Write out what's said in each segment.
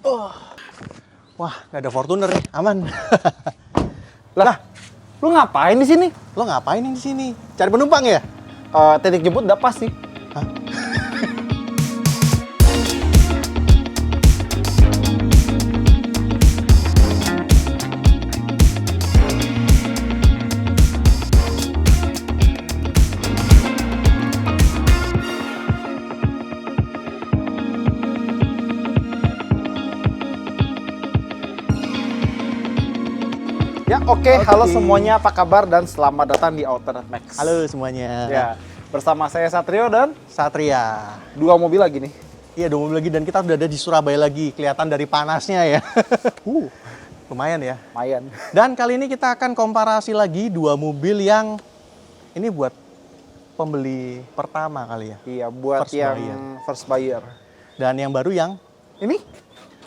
Oh. Wah, nggak ada Fortuner nih, aman. Lah, lu ngapain di sini? Lo ngapain di sini? Cari penumpang ya? Titik jemput udah pas sih. Hah? Ya, oke. Halo semuanya, apa kabar dan selamat datang di Alternate Max. Halo semuanya. Ya, bersama saya Satrio dan Satria. dua mobil lagi nih. Iya, 2 mobil lagi dan kita udah ada di Surabaya lagi. Kelihatan dari panasnya ya. Lumayan ya. Lumayan. Dan kali ini kita akan komparasi lagi 2 mobil yang ini buat pembeli pertama kali ya. Iya, buat First yang buyer. first buyer. Dan yang baru yang Ini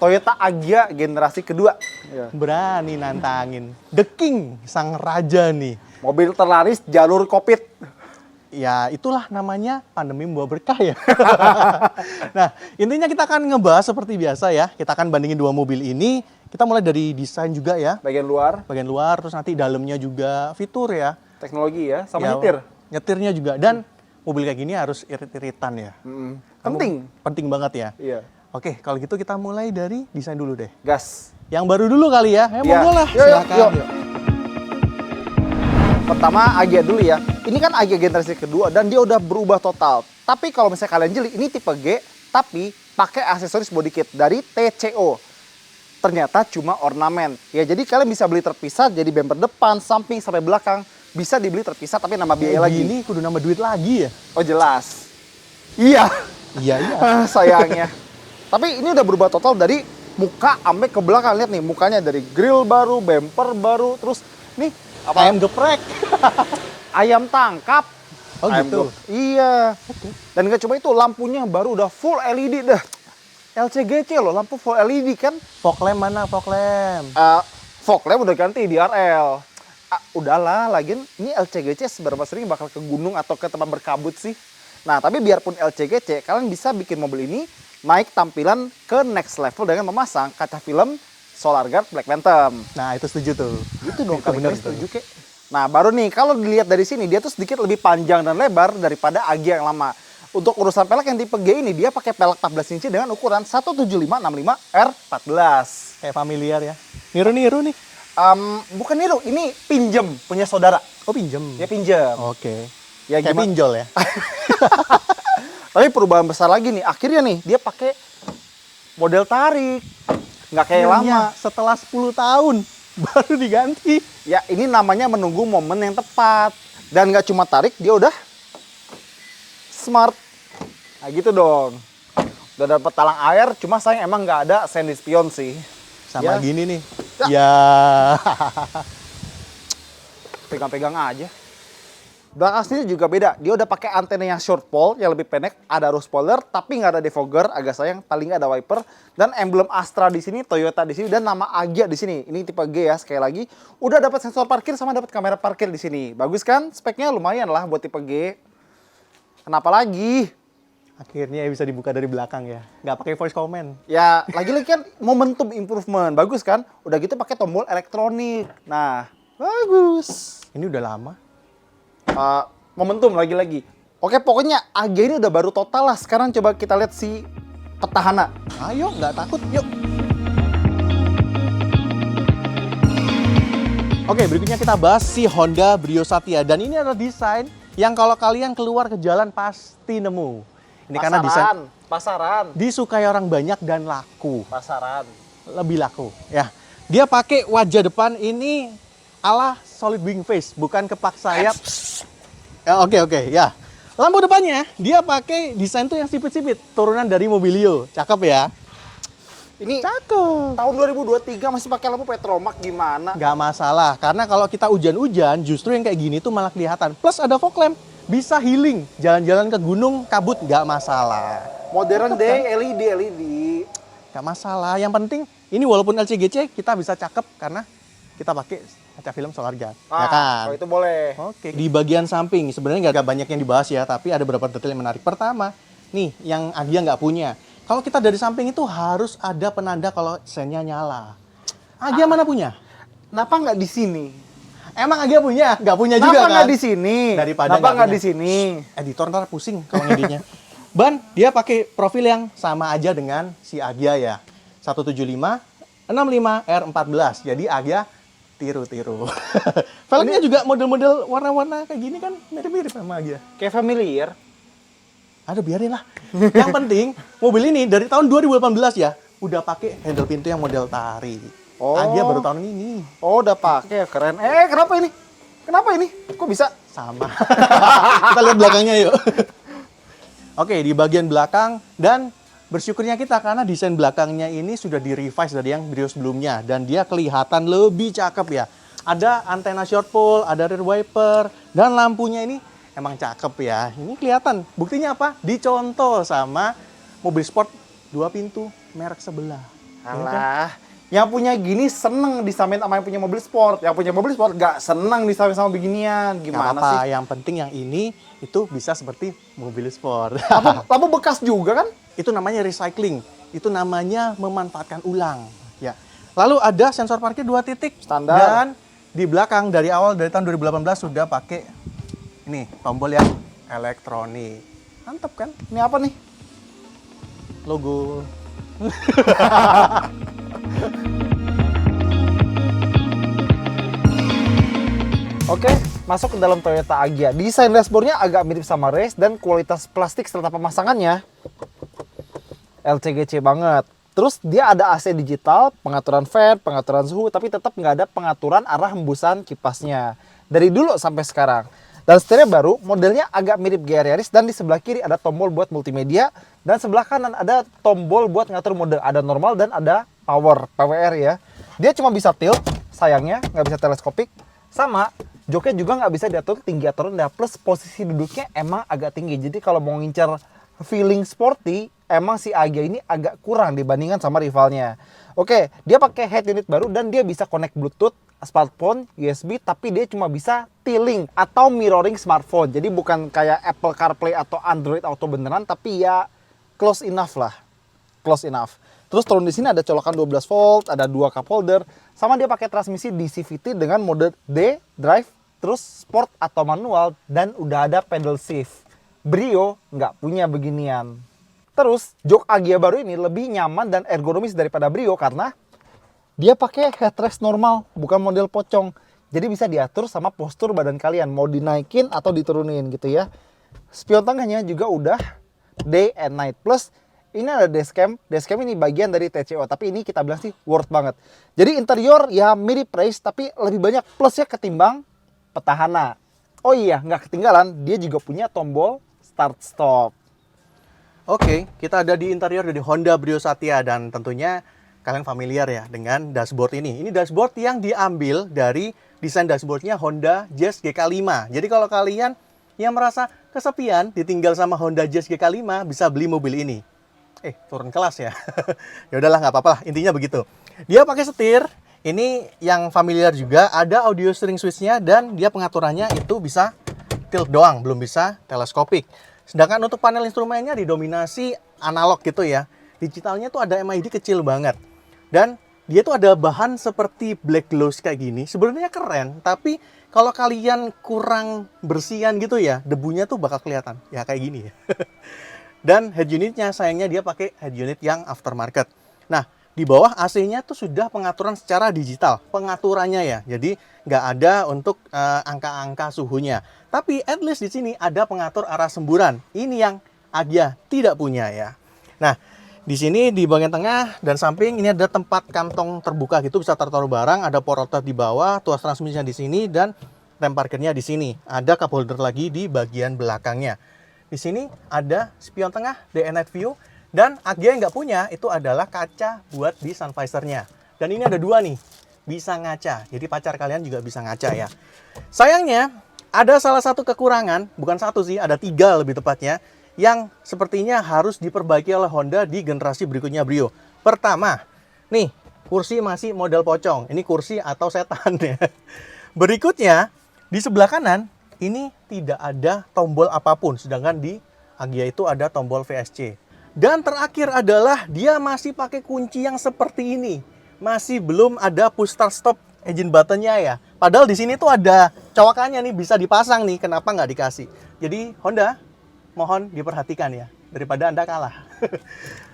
Toyota Agya generasi kedua. Ya. berani nantangin. The King, sang raja nih. Mobil terlaris jalur Covid. Ya itulah namanya pandemi membawa berkah ya. Nah intinya kita akan ngebahas seperti biasa ya. Kita akan bandingin 2 mobil ini. Kita mulai dari desain juga ya. Bagian luar, Bagian luar, terus nanti dalamnya juga fitur ya. teknologi ya, sama Ya, nyetir. Nyetirnya juga. Dan mobil kayak gini harus irit-iritan ya. Penting. Penting banget ya. Iya. Oke kalau gitu kita mulai dari desain dulu deh. Gas. Yang baru dulu kali ya. Iya. Monggo lah, Yuk, silakan. yuk. Pertama Agya dulu ya. Ini kan Agya generasi kedua dan dia udah berubah total. Tapi kalau misalnya kalian jeli, ini tipe G tapi pakai aksesoris body kit dari TCO. Ternyata cuma ornamen. Ya jadi kalian bisa beli terpisah jadi bumper depan, samping sampai belakang bisa dibeli terpisah tapi nambah biaya lagi. Ini kudu nambah duit lagi ya. Oh jelas. Iya. Iya iya. Sayangnya. Tapi ini udah berubah total dari muka sampai ke belakang. Lihat nih mukanya dari grill baru, bumper baru, terus nih Ayam geprek. ayam tangkap. Oh Ayam gitu. Iya. Dan nggak cuma itu, lampunya baru udah full LED dah. LCGC loh, lampu full LED kan. Fog lamp mana fog lamp? Fog lamp udah ganti DRL. Udahlah, lagian ini LCGC seberapa sering bakal ke gunung atau ke tempat berkabut sih. Nah, tapi biarpun LCGC, kalian bisa bikin mobil ini naik tampilan ke next level dengan memasang kaca film Solar Guard Black Phantom. Nah itu setuju tuh. Itu dong, Itu kalian bener tuh. setuju kek. Nah, baru nih, kalau dilihat dari sini, dia tuh sedikit lebih panjang dan lebar daripada Agya yang lama. Untuk urusan pelek yang tipe G ini, dia pakai pelek 14 inci dengan ukuran 175/65R14. Kayak familiar ya. Niru-niru nih. Bukan niru, ini pinjem punya saudara. Oh pinjem. Dia pinjem. Oke. Ya Kayak gimana? pinjol ya. Tapi perubahan besar lagi nih, akhirnya nih, dia pakai model tarik. Nggak kayak lama. Setelah 10 tahun baru diganti. Ya, ini namanya menunggu momen yang tepat. Dan nggak cuma tarik, dia udah smart. Nah gitu dong. Udah dapet talang air, cuma sayang emang nggak ada sandi spion sih. Sama Ya. gini nih. Ya. Pegang-pegang aja. Belakang sini juga beda. Dia udah pakai antena yang short pole, yang lebih pendek. Ada roof spoiler, tapi nggak ada defogger. Agak sayang, paling nggak ada wiper. Dan emblem Astra di sini, Toyota di sini, dan nama Agya di sini. Ini tipe G ya, sekali lagi. Udah dapat sensor parkir sama dapat kamera parkir di sini. Bagus kan? Speknya lumayan lah buat tipe G. Kenapa lagi? Akhirnya bisa dibuka dari belakang ya. Nggak pakai voice comment. Ya, lagi-lagi kan momentum improvement. Bagus kan? Udah gitu pakai tombol elektronik. Nah, bagus. Ini udah lama. Momentum lagi-lagi. Oke, pokoknya Agya ini udah baru total lah. Sekarang coba kita lihat si petahana. Ayo, nggak takut. Yuk. Oke, berikutnya kita bahas si Honda Brio Satya. Dan ini adalah desain yang kalau kalian keluar ke jalan pasti nemu. Ini karena desain Pasaran. disukai orang banyak dan laku. Pasaran. Lebih laku. Ya, dia pakai wajah depan ini ala solid wing face, bukan kepak sayap. Ya, oke, ya. Lampu depannya dia pakai desain tuh yang sipit-sipit, turunan dari Mobilio. Cakep ya? Ini Cakep. tahun 2023 masih pakai lampu Petromax gimana? Nggak masalah, karena kalau kita hujan-hujan, justru yang kayak gini tuh malah kelihatan. Plus ada fog lamp, bisa healing. Jalan-jalan ke gunung, kabut, nggak masalah. Modern day LED. Nggak masalah, yang penting ini walaupun LCGC, kita bisa cakep karena kita pakai kaca film Solar Guard. Ya kan? Kalau itu boleh. Oke. Di bagian samping sebenarnya nggak banyak yang dibahas ya, tapi ada beberapa detail yang menarik. Pertama, nih yang Agya nggak punya. Kalau kita dari samping itu harus ada penanda kalau sennya nyala. Agia mana punya? Kenapa nggak di sini? Emang Agia punya? Nggak punya juga Kenapa kan? nggak di sini? Daripada Kenapa nggak punya. di sini? Editor ntar pusing kalau ngeditnya. Ban, dia pakai profil yang sama aja dengan si Agia ya. 175 65 R14. Jadi Agia tiru-tiru. Velgnya juga model-model warna-warna kayak gini kan mirip-mirip sama Agia. Kayak familiar. Aduh biarin lah. Yang penting mobil ini dari tahun 2018 ya udah pakai handle pintu yang model tarik. Oh. Agia baru tahun ini. Oh, udah pakai, keren. Kenapa ini? Kenapa ini? Kok bisa? Sama. Kita lihat belakangnya yuk. Oke, di bagian belakang dan bersyukurnya kita karena desain belakangnya ini sudah di-revise dari yang Brio sebelumnya dan dia kelihatan lebih cakep ya. Ada antena short pole, ada rear wiper dan lampunya ini emang cakep ya. Ini kelihatan. Buktinya apa? Dicontoh sama mobil sport 2 pintu merek sebelah. Ya kan? Alah, yang punya gini seneng disamain sama yang punya mobil sport. Yang punya mobil sport nggak seneng disamain sama beginian. Nggak Gimana apa-apa, sih? yang penting yang ini itu bisa seperti mobil sport. Lampu bekas juga kan? Itu namanya recycling. Itu namanya memanfaatkan ulang. Ya. Lalu ada sensor parkir 2 titik. Standar. Dan di belakang dari awal dari tahun 2018 sudah pakai ini tombol yang elektronik. Mantap kan? Ini apa nih? Logo. Oke, masuk ke dalam Toyota Agya. Desain dashboardnya agak mirip sama race dan kualitas plastik serta pemasangannya LCGC banget. Terus dia ada AC digital, pengaturan fan, pengaturan suhu, tapi tetap nggak ada pengaturan arah hembusan kipasnya. Dari dulu sampai sekarang. Dan setirnya baru, modelnya agak mirip GR Yaris dan di sebelah kiri ada tombol buat multimedia dan sebelah kanan ada tombol buat ngatur mode. Ada normal dan ada power, PWR ya. Dia cuma bisa tilt, sayangnya nggak bisa teleskopik. Sama, joknya juga nggak bisa diatur tinggi atau rendah. Plus posisi duduknya emang agak tinggi. Jadi kalau mau ngincar feeling sporty, emang si Agya ini agak kurang dibandingkan sama rivalnya. Oke, dia pakai head unit baru dan dia bisa connect Bluetooth, smartphone, USB, tapi dia cuma bisa T-Link atau mirroring smartphone. Jadi bukan kayak Apple CarPlay atau Android Auto beneran, tapi ya close enough lah. Close enough. Terus turun di sini ada colokan 12 volt, ada 2 cup holder, sama dia pakai transmisi DCVT dengan mode D, drive, terus sport atau manual, dan udah ada pedal shift. Brio nggak punya beginian. Terus jok Agya baru ini lebih nyaman dan ergonomis daripada Brio karena dia pakai headrest normal, bukan model pocong. Jadi bisa diatur sama postur badan kalian, mau dinaikin atau diturunin gitu ya. Spion tengahnya juga udah day and night. Plus ini ada dashcam. Dashcam ini bagian dari TCO, tapi ini kita bilang sih worth banget. Jadi interior ya mirip race, tapi lebih banyak plusnya ketimbang petahana. Oh iya, nggak ketinggalan, dia juga punya tombol start stop. Oke, kita ada di interior dari Honda Brio Satya dan tentunya kalian familiar ya dengan dashboard ini. Ini dashboard yang diambil dari desain dashboardnya Honda Jazz GK5. Jadi kalau kalian yang merasa kesepian ditinggal sama Honda Jazz GK5 bisa beli mobil ini. Turun kelas ya. Ya udahlah nggak apa-apa lah, intinya begitu. Dia pakai setir. Ini yang familiar juga, ada audio steering switch-nya dan dia pengaturannya itu bisa tilt doang, belum bisa teleskopik. Sedangkan untuk panel instrumennya didominasi analog gitu ya. Digitalnya tuh ada MID kecil banget. Dan dia tuh ada bahan seperti black gloss kayak gini. Sebenarnya keren, tapi kalau kalian kurang bersihan gitu ya, debunya tuh bakal kelihatan. Ya kayak gini ya. Dan head unitnya sayangnya dia pakai head unit yang aftermarket. Nah, di bawah AC-nya tuh sudah pengaturan secara digital. Pengaturannya ya. Jadi nggak ada untuk angka-angka suhunya. Tapi at least di sini ada pengatur arah semburan. Ini yang Agya tidak punya ya. Nah, di sini di bagian tengah dan samping ini ada tempat kantong terbuka gitu, bisa taruh barang, ada port outlet di bawah, tuas transmisinya di sini dan rem parkirnya di sini. Ada cup holder lagi di bagian belakangnya. Di sini ada spion tengah, day and night view, dan Agya yang nggak punya itu adalah kaca buat di sun visor-nya. Dan ini ada 2 nih, bisa ngaca. Jadi pacar kalian juga bisa ngaca ya. Sayangnya ada salah satu kekurangan, bukan satu sih, ada 3 lebih tepatnya, yang sepertinya harus diperbaiki oleh Honda di generasi berikutnya Brio. Pertama, nih kursi masih model pocong. Ini kursi atau setan ya. Berikutnya di sebelah kanan ini tidak ada tombol apapun, sedangkan di Agya itu ada tombol VSC. Dan terakhir adalah dia masih pakai kunci yang seperti ini. Masih belum ada push start stop engine buttonnya ya. Padahal di sini tuh ada colokannya nih, bisa dipasang nih. Kenapa nggak dikasih? Jadi Honda, mohon diperhatikan ya, daripada Anda kalah.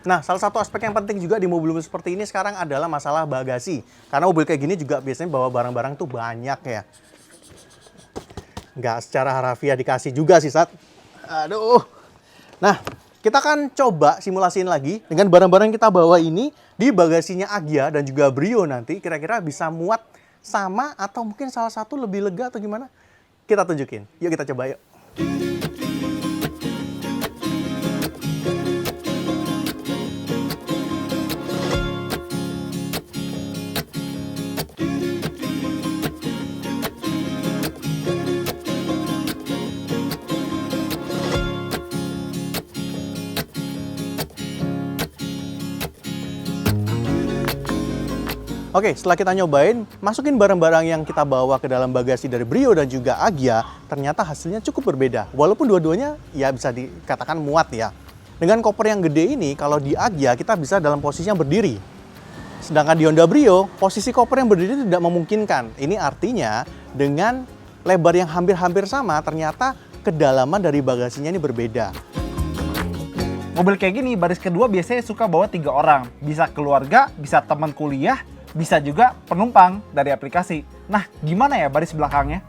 Nah, salah satu aspek yang penting juga di mobil-mobil seperti ini sekarang adalah masalah bagasi. Karena mobil kayak gini juga biasanya bawa barang-barang tuh banyak ya. Nggak secara harafiah dikasih juga sih, Sat. Aduh. Nah, kita akan coba simulasiin lagi dengan barang-barang yang kita bawa ini di bagasinya Agya dan juga Brio nanti. Kira-kira bisa muat sama atau mungkin salah satu lebih lega atau gimana? Kita tunjukin. Yuk kita coba yuk. Oke, setelah kita nyobain, masukin barang-barang yang kita bawa ke dalam bagasi dari Brio dan juga Agya, ternyata hasilnya cukup berbeda. Walaupun dua-duanya ya bisa dikatakan muat ya. Dengan koper yang gede ini, kalau di Agya kita bisa dalam posisi yang berdiri. Sedangkan di Honda Brio, posisi koper yang berdiri tidak memungkinkan. Ini artinya dengan lebar yang hampir-hampir sama, ternyata kedalaman dari bagasinya ini berbeda. Mobil kayak gini, baris kedua biasanya suka bawa 3 orang. Bisa keluarga, bisa teman kuliah, bisa juga penumpang dari aplikasi. Nah, gimana ya baris belakangnya?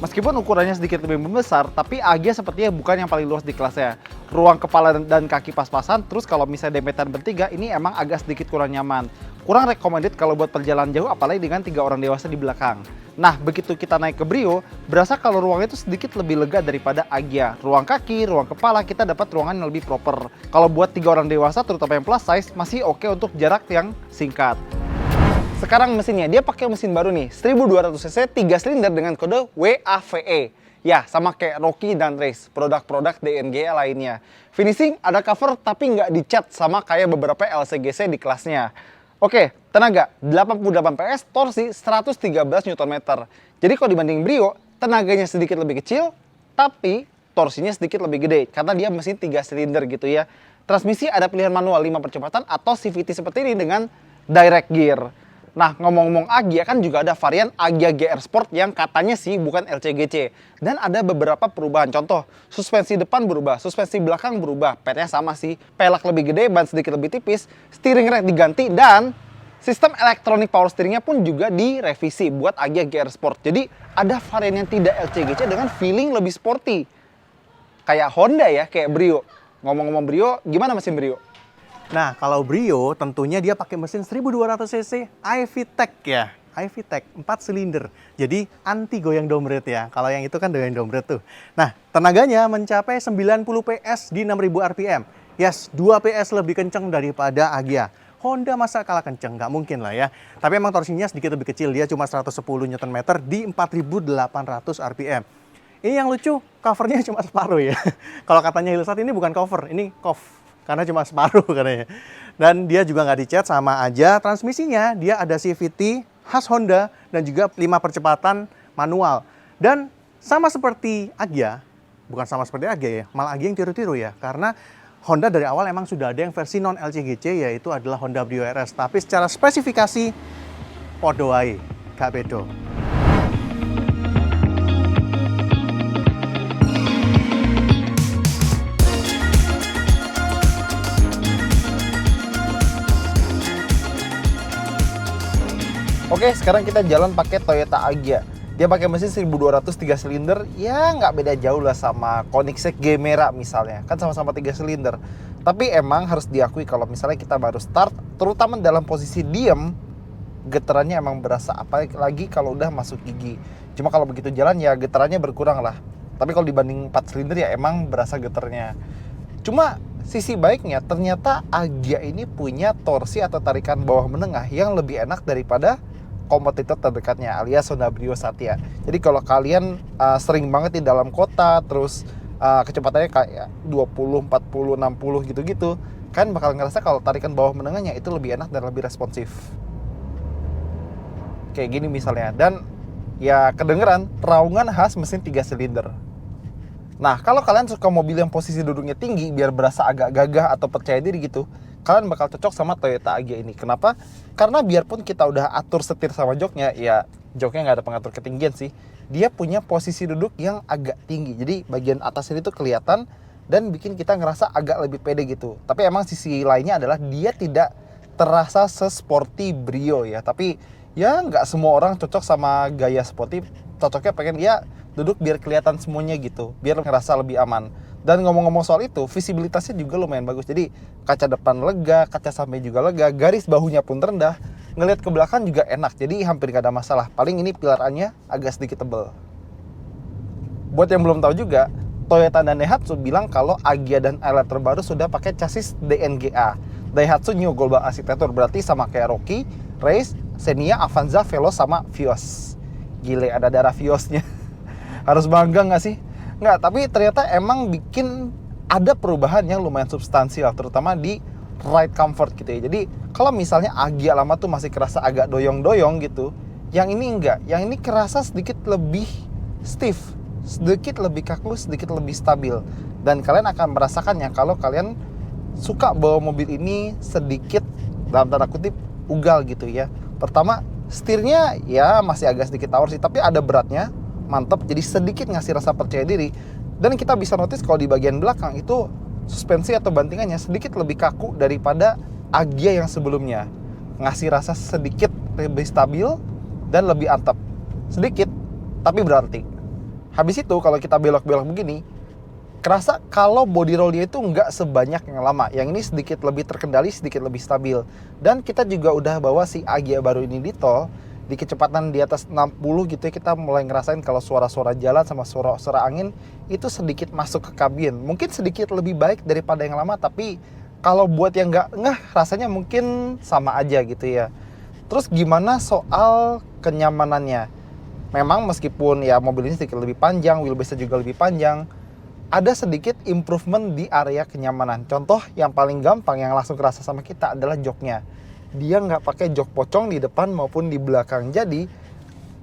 Meskipun ukurannya sedikit lebih membesar, tapi Agya sepertinya bukan yang paling luas di kelasnya. Ruang kepala dan kaki pas-pasan, terus kalau misalnya dempetan bertiga, ini emang agak sedikit kurang nyaman. Kurang recommended kalau buat perjalanan jauh, apalagi dengan 3 orang dewasa di belakang. Nah, begitu kita naik ke Brio, berasa kalau ruangnya itu sedikit lebih lega daripada Agya. Ruang kaki, ruang kepala, kita dapat ruangan yang lebih proper. Kalau buat 3 orang dewasa, terutama yang plus size, masih oke untuk jarak yang singkat. Sekarang mesinnya, dia pakai mesin baru nih, 1200cc 3 silinder dengan kode WAVE. Ya, sama kayak Rocky dan Race, produk-produk DNG lainnya. Finishing ada cover tapi nggak dicat sama kayak beberapa LCGC di kelasnya. Oke, tenaga 88 PS, torsi 113 Nm. Jadi kalau dibanding Brio, tenaganya sedikit lebih kecil, tapi torsinya sedikit lebih gede karena dia mesin 3 silinder gitu ya. Transmisi ada pilihan manual 5 percepatan atau CVT seperti ini dengan direct gear. Nah, ngomong-ngomong Agya kan juga ada varian Agya GR Sport yang katanya sih bukan LCGC. Dan ada beberapa perubahan. Contoh, suspensi depan berubah, suspensi belakang berubah. Petnya sama sih, pelak lebih gede, ban sedikit lebih tipis, steering rack diganti, dan sistem elektronik power steeringnya pun juga direvisi buat Agya GR Sport. Jadi ada varian yang tidak LCGC dengan feeling lebih sporty. Kayak Honda ya, kayak Brio. Ngomong-ngomong Brio, gimana mesin Brio? Nah, kalau Brio tentunya dia pakai mesin 1200cc iVTEC ya. iVTEC 4 silinder. Jadi anti goyang dompet ya. Kalau yang itu kan goyang dompet tuh. Nah, tenaganya mencapai 90 PS di 6000 RPM. Yes, 2 PS lebih kenceng daripada Agya. Honda masa kalah kenceng? Nggak mungkin lah ya. Tapi emang torsinya sedikit lebih kecil. Dia cuma 110 Nm di 4800 RPM. Ini yang lucu, covernya cuma separuh ya. Kalau katanya Hillsat ini bukan cover, ini cover. Karena cuma separuh katanya. Dan dia juga nggak dicat, sama aja. Transmisinya dia ada CVT khas Honda dan juga 5 percepatan manual. Dan sama seperti Agya, bukan sama seperti Agya ya, malah Agya yang tiru-tiru ya. Karena Honda dari awal emang sudah ada yang versi non LCGC, yaitu adalah Honda Brio RS. Tapi secara spesifikasi podo wae, gak bedo. Oke, sekarang kita jalan pakai Toyota Agya. Dia pakai mesin 1200 3 silinder, ya nggak beda jauh lah sama Koenigsegg Gemera misalnya. Kan sama-sama 3 silinder. Tapi emang harus diakui kalau misalnya kita baru start, terutama dalam posisi diem, getarannya emang berasa, apalagi kalau udah masuk gigi. Cuma kalau begitu jalan ya getarannya berkurang lah. Tapi kalau dibanding 4 silinder ya emang berasa getarnya. Cuma sisi baiknya ternyata Agya ini punya torsi atau tarikan bawah menengah yang lebih enak daripada kompetitor terdekatnya alias Honda Brio Satya. Jadi kalau kalian sering banget di dalam kota, terus kecepatannya kayak 20, 40, 60 gitu-gitu, kalian bakal ngerasa kalau tarikan bawah menengahnya itu lebih enak dan lebih responsif. Kayak gini misalnya. Dan ya kedengeran raungan khas mesin 3 silinder. Nah, kalau kalian suka mobil yang posisi duduknya tinggi biar berasa agak gagah atau percaya diri gitu, kalian bakal cocok sama Toyota Agya ini. Kenapa? Karena biarpun kita udah atur setir sama joknya, ya joknya nggak ada pengatur ketinggian sih. Dia punya posisi duduk yang agak tinggi. Jadi bagian atas ini tuh kelihatan dan bikin kita ngerasa agak lebih pede gitu. Tapi emang sisi lainnya adalah dia tidak terasa sesporty Brio ya. Tapi ya nggak semua orang cocok sama gaya sporty. Cocoknya pengen ya duduk biar kelihatan semuanya gitu, biar ngerasa lebih aman. Dan ngomong-ngomong soal itu, visibilitasnya juga lumayan bagus. Jadi kaca depan lega, kaca samping juga lega, garis bahunya pun rendah, ngelihat ke belakang juga enak. Jadi hampir gak ada masalah. Paling ini pilarannya agak sedikit tebel. Buat yang belum tahu juga, Toyota dan Daihatsu bilang kalau Agya dan Highlight terbaru sudah pakai chassis DNGA. Daihatsu New Global Architecture, berarti sama kayak Rocky, Race, Xenia, Avanza, Veloz, sama Vios. Gile, ada darah Viosnya. Harus bangga nggak sih? Nggak, tapi ternyata emang bikin ada perubahan yang lumayan substansial, terutama di ride comfort gitu ya. Jadi kalau misalnya Agya lama tuh masih kerasa agak doyong-doyong gitu, yang ini enggak. Yang ini kerasa sedikit lebih stiff, sedikit lebih kaku, sedikit lebih stabil. Dan kalian akan merasakannya kalau kalian suka bawa mobil ini sedikit, dalam tanda kutip, ugal gitu ya. Pertama, setirnya ya masih agak sedikit tawar sih, tapi ada beratnya. Mantap, jadi sedikit ngasih rasa percaya diri. Dan kita bisa notice kalau di bagian belakang itu suspensi atau bantingannya sedikit lebih kaku daripada Agya yang sebelumnya. Ngasih rasa sedikit lebih stabil dan lebih antep. Sedikit, tapi berarti. Habis itu kalau kita belok-belok begini, kerasa kalau body roll-nya itu nggak sebanyak yang lama. Yang ini sedikit lebih terkendali, sedikit lebih stabil. Dan kita juga udah bawa si Agya baru ini di tol, di kecepatan di atas 60 gitu ya, kita mulai ngerasain kalau suara-suara jalan sama suara-suara angin itu sedikit masuk ke kabin. Mungkin sedikit lebih baik daripada yang lama, tapi kalau buat yang nggak ngeh rasanya mungkin sama aja gitu ya. Terus gimana soal kenyamanannya? Memang meskipun ya mobil ini sedikit lebih panjang, wheelbase-nya juga lebih panjang, ada sedikit improvement di area kenyamanan. Contoh yang paling gampang yang langsung kerasa sama kita adalah joknya. Dia nggak pakai jok pocong di depan maupun di belakang, jadi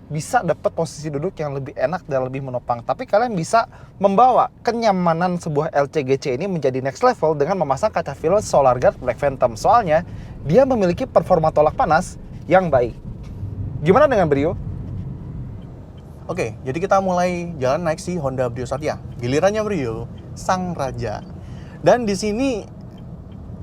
bisa dapat posisi duduk yang lebih enak dan lebih menopang. Tapi kalian bisa membawa kenyamanan sebuah LCGC ini menjadi next level dengan memasang kaca Veloz Solar Guard Black Phantom. Soalnya dia memiliki performa tolak panas yang baik. Gimana dengan Brio? Oke, jadi kita mulai jalan naik si Honda Brio Satya. Gilirannya Brio, sang raja. Dan di sini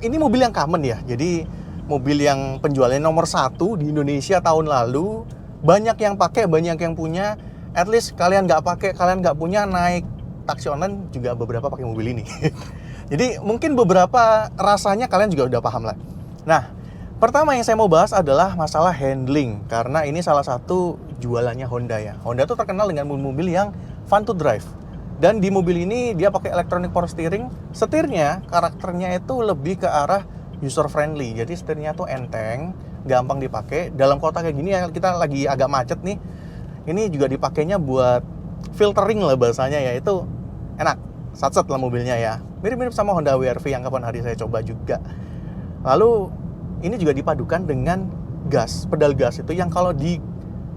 ini mobil yang common ya. Jadi mobil yang penjualannya nomor 1 di Indonesia tahun lalu, banyak yang pakai, banyak yang punya. At least kalian nggak pakai, kalian nggak punya, naik taksi online juga beberapa pakai mobil ini. Jadi mungkin beberapa rasanya kalian juga udah paham lah. Nah, pertama yang saya mau bahas adalah masalah handling, karena ini salah satu jualannya Honda ya. Honda tuh terkenal dengan mobil yang fun to drive. Dan di mobil ini dia pakai electronic power steering. Setirnya karakternya itu lebih ke arah user friendly, jadi setirnya tuh enteng, gampang dipakai. Dalam kota kayak gini ya, kita lagi agak macet nih, ini juga dipakainya buat filtering lah bahasanya ya, itu enak, satset lah mobilnya ya. Mirip-mirip sama Honda WRV yang kapan hari saya coba juga. Lalu ini juga dipadukan dengan gas, pedal gas itu yang kalau di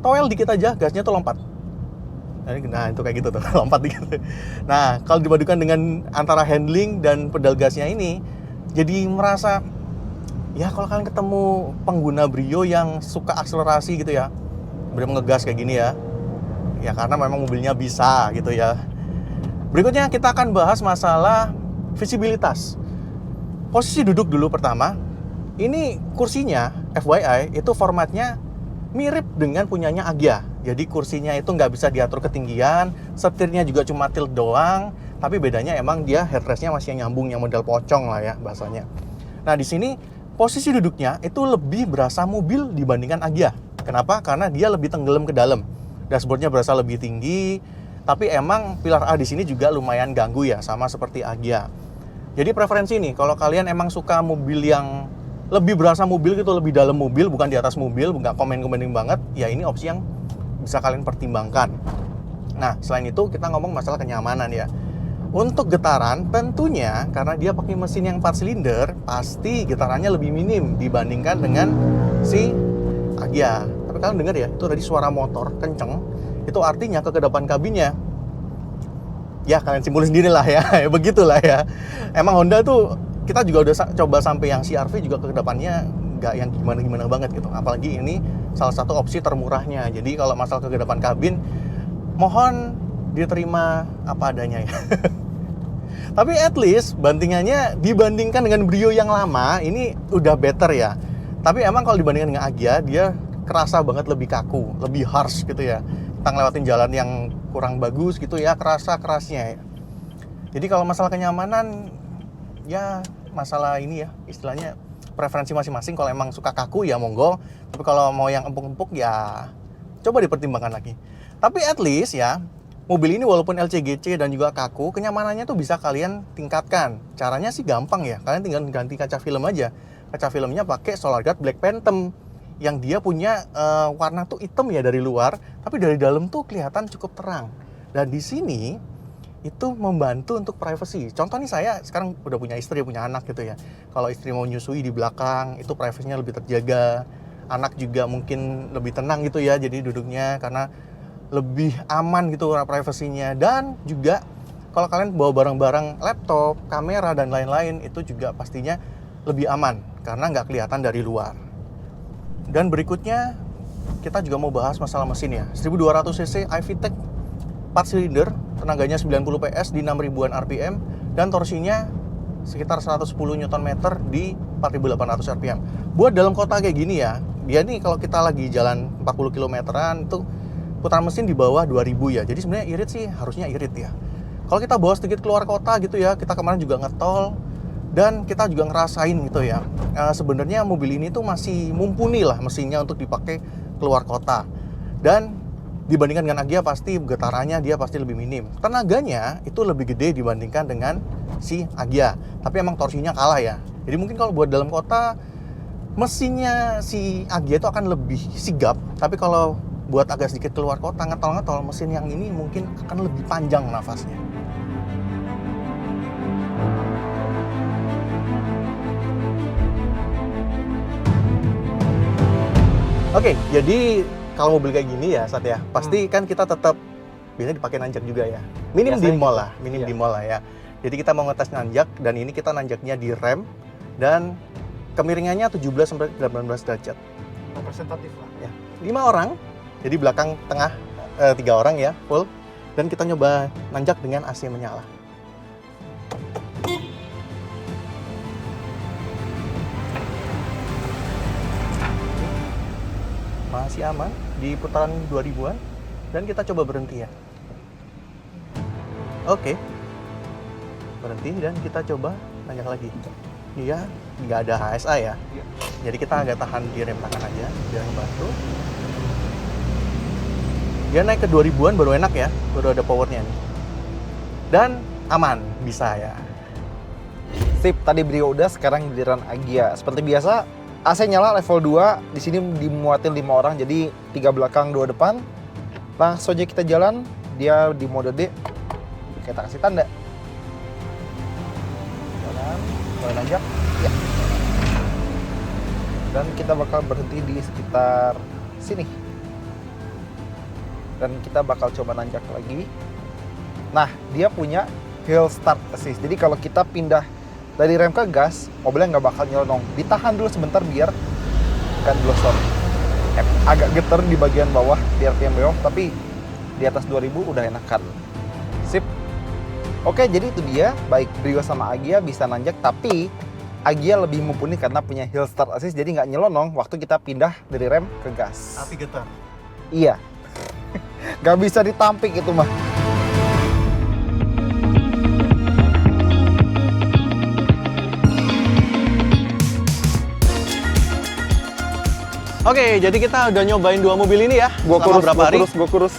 toel dikit aja gasnya tuh lompat. Nah itu kayak gitu tuh, lompat dikit. Nah kalau dipadukan dengan antara handling dan pedal gasnya ini, jadi merasa ya kalau kalian ketemu pengguna Brio yang suka akselerasi gitu ya, bener ngegas kayak gini ya, ya karena memang mobilnya bisa gitu ya. Berikutnya kita akan bahas masalah visibilitas. Posisi duduk dulu pertama. Ini kursinya FYI itu formatnya mirip dengan punyanya Agya. Jadi kursinya itu nggak bisa diatur ketinggian, setirnya juga cuma tilt doang. Tapi bedanya emang dia headrestnya masih nyambung, yang model pocong lah ya bahasanya. Nah di sini posisi duduknya itu lebih berasa mobil dibandingkan Agya. Kenapa? Karena dia lebih tenggelam ke dalam. Dashboardnya berasa lebih tinggi. Tapi emang pilar A di sini juga lumayan ganggu ya, sama seperti Agya. Jadi preferensi nih, kalau kalian emang suka mobil yang lebih berasa mobil gitu, lebih dalam mobil, bukan di atas mobil, nggak komen-komenin banget, ya ini opsi yang bisa kalian pertimbangkan. Nah, selain itu kita ngomong masalah kenyamanan ya. Untuk getaran tentunya karena dia pakai mesin yang 4 silinder, pasti getarannya lebih minim dibandingkan dengan si Agya. Tapi kalian dengar ya, itu tadi suara motor kenceng. Itu artinya ke kedepan kabinnya. Ya kalian simpulin sendiri lah ya, ya begitulah ya. Emang Honda tuh kita juga udah coba sampai yang CR-V juga ke depannya nggak yang gimana-gimana banget gitu. Apalagi ini salah satu opsi termurahnya. Jadi kalau masalah ke depan kabin, mohon diterima apa adanya ya. Tapi at least bantingannya dibandingkan dengan Brio yang lama, ini udah better ya. Tapi emang kalau dibandingkan dengan Agya, dia kerasa banget lebih kaku, lebih harsh gitu ya. Kita ngelewatin jalan yang kurang bagus gitu ya, kerasnya ya. Jadi kalau masalah kenyamanan, ya masalah ini ya, istilahnya preferensi masing-masing. Kalau emang suka kaku ya monggo. Tapi kalau mau yang empuk-empuk ya coba dipertimbangkan lagi. Tapi at least ya, mobil ini walaupun LCGC dan juga kaku, kenyamanannya tuh bisa kalian tingkatkan. Caranya sih gampang ya, kalian tinggal ganti kaca film aja. Kaca filmnya pakai Solar Guard Black Phantom, yang dia punya warna tuh hitam ya dari luar, tapi dari dalam tuh kelihatan cukup terang. Dan di sini itu membantu untuk privacy. Contoh nih, saya sekarang udah punya istri, punya anak gitu ya. Kalau istri mau nyusui di belakang, itu privasinya lebih terjaga. Anak juga mungkin lebih tenang gitu ya, jadi duduknya karena lebih aman gitu privasinya. Dan juga kalau kalian bawa barang-barang laptop, kamera dan lain-lain, itu juga pastinya lebih aman karena nggak kelihatan dari luar. Dan berikutnya kita juga mau bahas masalah mesin ya. 1200 cc iVTEC 4 silinder, tenaganya 90 PS di 6000-an RPM, dan torsinya sekitar 110 Nm di 4800 RPM. Buat dalam kota kayak gini ya, dia nih kalau kita lagi jalan 40 km-an itu putaran mesin di bawah 2000 ya. Jadi sebenarnya irit sih, harusnya irit ya. Kalau kita bawa sedikit keluar kota gitu ya, kita kemarin juga ngetol dan kita juga ngerasain gitu ya. Sebenarnya mobil ini tuh masih mumpuni lah mesinnya untuk dipakai keluar kota. Dan dibandingkan dengan Agya pasti getarannya dia pasti lebih minim. Tenaganya itu lebih gede dibandingkan dengan si Agya. Tapi emang torsinya kalah ya. Jadi mungkin kalau buat dalam kota mesinnya si Agya itu akan lebih sigap. Tapi kalau buat agak sedikit keluar kota ngetol-ngetol, mesin yang ini mungkin akan lebih panjang nafasnya. Oke, jadi kalau mobil kayak gini ya, Sat ya, pasti kan kita tetap biasanya dipakai nanjak juga ya. Minim Biasanya di mall gitu. lah, minim Iya. di mall lah ya. Jadi kita mau ngetes nanjak, dan ini kita nanjaknya di rem, dan kemiringannya 17 sampai 18 derajat. Representatif lah. Ya, 5 orang, jadi belakang tengah 3 orang ya, full. Dan kita nyoba nanjak dengan AC menyala. Masih aman di putaran 2000-an, dan kita coba berhenti ya. Oke, berhenti dan kita coba nanjak lagi. Iya, nggak ada HSA ya. Iya. Jadi kita agak tahan di rem tangan aja biar ngebantu. Dia naik ke 2000-an baru enak ya, baru ada powernya nih. Dan aman, bisa ya. Sip, tadi Brio udah, sekarang giliran Agya. Seperti biasa, AC nyala level 2, di sini dimuatin 5 orang, jadi 3 belakang, 2 depan. Langsung aja kita jalan, dia di mode D. Kita kasih tanda. Jalan, mulai nanjak. Ya. Dan kita bakal berhenti di sekitar sini. Dan kita bakal coba nanjak lagi. Nah, dia punya hill start assist. Jadi kalau kita pindah dari rem ke gas, mobilnya nggak bakal nyelonong. Ditahan dulu sebentar biar kan glosor. Agak geter di bagian bawah di RPM bawah, tapi di atas 2000 udah enakan. Sip. Oke, jadi itu dia. Baik Brio sama Agya bisa nanjak, tapi Agya lebih mumpuni karena punya hill start assist, jadi nggak nyelonong waktu kita pindah dari rem ke gas. Tapi getar. Iya. Nggak bisa ditampik itu mah. Oke, jadi kita udah nyobain 2 mobil ini ya. Gua selama kurus, berapa hari? gua kurus.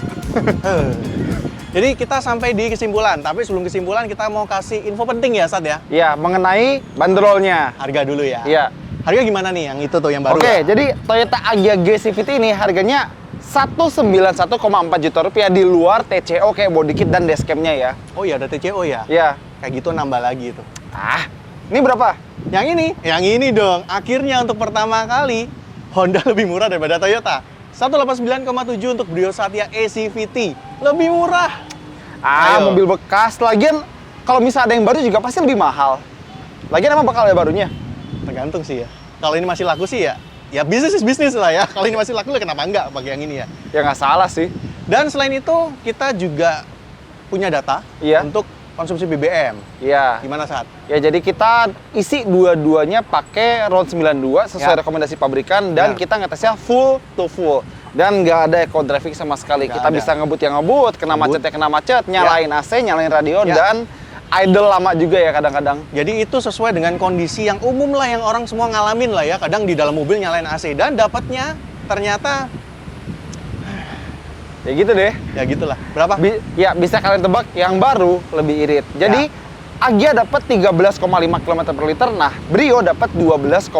Jadi kita sampai di kesimpulan, tapi sebelum kesimpulan kita mau kasih info penting ya, Sat ya. Iya, mengenai bandrolnya. Harga dulu ya. Iya. Harga gimana nih yang itu tuh yang baru? Oke, jadi Toyota Agya G CVT ini harganya 191,4 juta rupiah di luar TCO kayak body kit dan dashcam-nya ya. Oh iya, ada TCO ya? Ya. Kayak gitu nambah lagi itu. Ah, ini berapa? Yang ini dong. Akhirnya untuk pertama kali Honda lebih murah daripada Toyota. 189,7 untuk Brio Satya eCVT. Lebih murah. Ayo. Mobil bekas. Lagian kalau misalnya ada yang baru juga pasti lebih mahal. Lagian emang bakal ada barunya? Tergantung sih ya. Kalau ini masih laku sih ya bisnis is bisnis lah ya. Kalau ini masih laku, kenapa enggak pakai yang ini ya? Ya nggak salah sih. Dan selain itu, kita juga punya data Iya. untuk konsumsi BBM. Iya. Gimana saat? Ya jadi kita isi dua-duanya pakai RON 92 sesuai Ya. rekomendasi pabrikan dan Benar. kita ngetesnya full to full. Dan nggak ada eco driving sama sekali. Nggak Kita ada. bisa ngebut yang ngebut, kena Ngebut. macet ya kena macet, nyalain AC, nyalain radio, Ya. dan idle lama juga ya kadang-kadang. Jadi itu sesuai dengan kondisi yang umum lah, yang orang semua ngalamin lah ya. Kadang di dalam mobil nyalain AC. Dan dapatnya ternyata Ya gitu deh. ya gitulah. Berapa? Ya bisa kalian tebak yang baru lebih irit. Jadi Agya dapat 13,5 km per liter, nah Brio dapat 12,5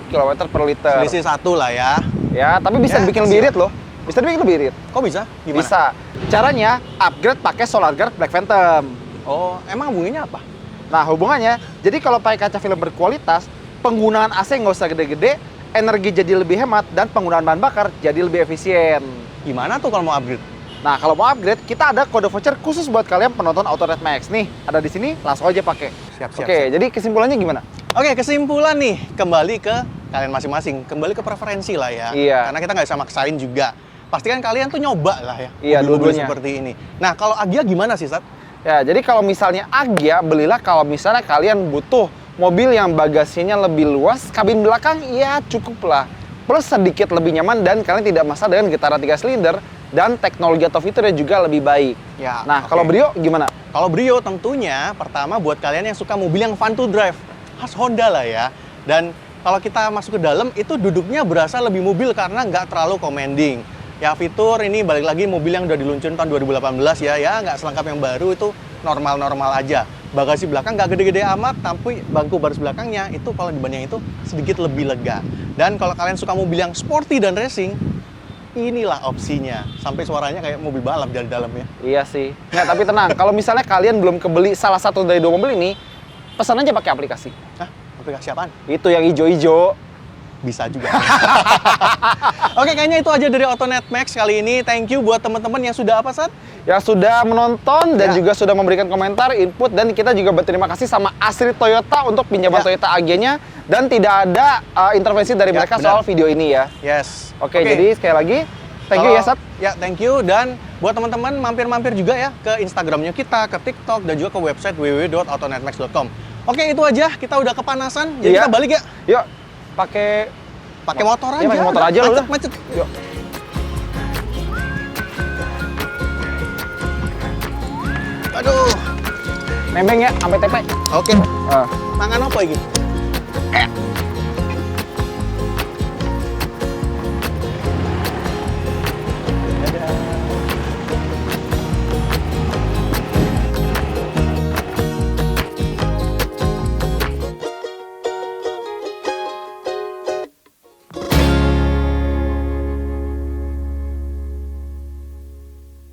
km per liter. Selisih 1 lah ya. Ya, tapi bisa Ya, dibikin lebih irit loh. Bisa dibikin lebih irit. Kok bisa? Gimana? Bisa. Caranya upgrade pakai Solar Guard Black Phantom. Oh, emang hubungannya apa? Nah, hubungannya, jadi kalau pakai kaca film berkualitas, penggunaan AC nggak usah gede-gede, energi jadi lebih hemat, dan penggunaan bahan bakar jadi lebih efisien. Gimana tuh kalau mau upgrade? Nah, kalau mau upgrade, kita ada kode voucher khusus buat kalian penonton AutoNet Max. Nih, ada di sini, langsung aja pakai. Siap, Oke, jadi kesimpulannya gimana? Oke, kesimpulan nih, kembali ke kalian masing-masing, kembali ke preferensi lah ya. Iya. Karena kita nggak bisa maksain juga. Pastikan kalian tuh nyoba lah ya. Iya, mobil-mobil dua-duanya. seperti ini. Nah, kalau Agya gimana sih, Sat? Ya, jadi kalau misalnya Agya, belilah kalau misalnya kalian butuh mobil yang bagasinya lebih luas, kabin belakang ya cukup lah. Plus sedikit lebih nyaman dan kalian tidak masalah dengan getaran 3 silinder dan teknologi atau fiturnya juga lebih baik. Ya, Nah, oke. kalau Brio gimana? Kalau Brio tentunya pertama buat kalian yang suka mobil yang fun to drive, khas Honda lah ya. Dan kalau kita masuk ke dalam itu duduknya berasa lebih mobil karena nggak terlalu commanding. Ya fitur ini balik lagi mobil yang udah diluncurin tahun 2018 ya nggak selengkap yang baru, itu normal-normal aja. Bagasi belakang nggak gede-gede amat, tapi bangku baris belakangnya itu kalau dibanding itu sedikit lebih lega. Dan kalau kalian suka mobil yang sporty dan racing, inilah opsinya. Sampai suaranya kayak mobil balap dari dalamnya. Iya sih. Nah, tapi tenang, kalau misalnya kalian belum kebeli salah satu dari dua mobil ini, pesan aja pakai aplikasi. Hah? Aplikasi apaan? Itu yang hijau-hijau. Bisa juga. Oke, kayaknya itu aja dari AutoNet Max kali ini. Thank you buat teman-teman yang sudah apa, Sat? Yang sudah menonton dan Ya. juga sudah memberikan komentar, input, dan kita juga berterima kasih sama Asri Toyota untuk pinjaman Ya. Toyota Agya-nya, dan tidak ada intervensi dari Ya, mereka benar. soal video ini ya. Yes. Oke, jadi sekali lagi thank you ya, Sat. Ya, thank you. Dan buat teman-teman mampir-mampir juga ya ke Instagramnya kita, ke TikTok, dan juga ke website www.autonetmax.com. Oke, itu aja. Kita udah kepanasan, jadi Iya. kita balik ya. Yuk, pakai Motor aja. Iya, pakai motor aja, udah. Macet. Yuk. Aduh. Nembeng ya sampai tepe. Oke. Ah. Tangan apa ini?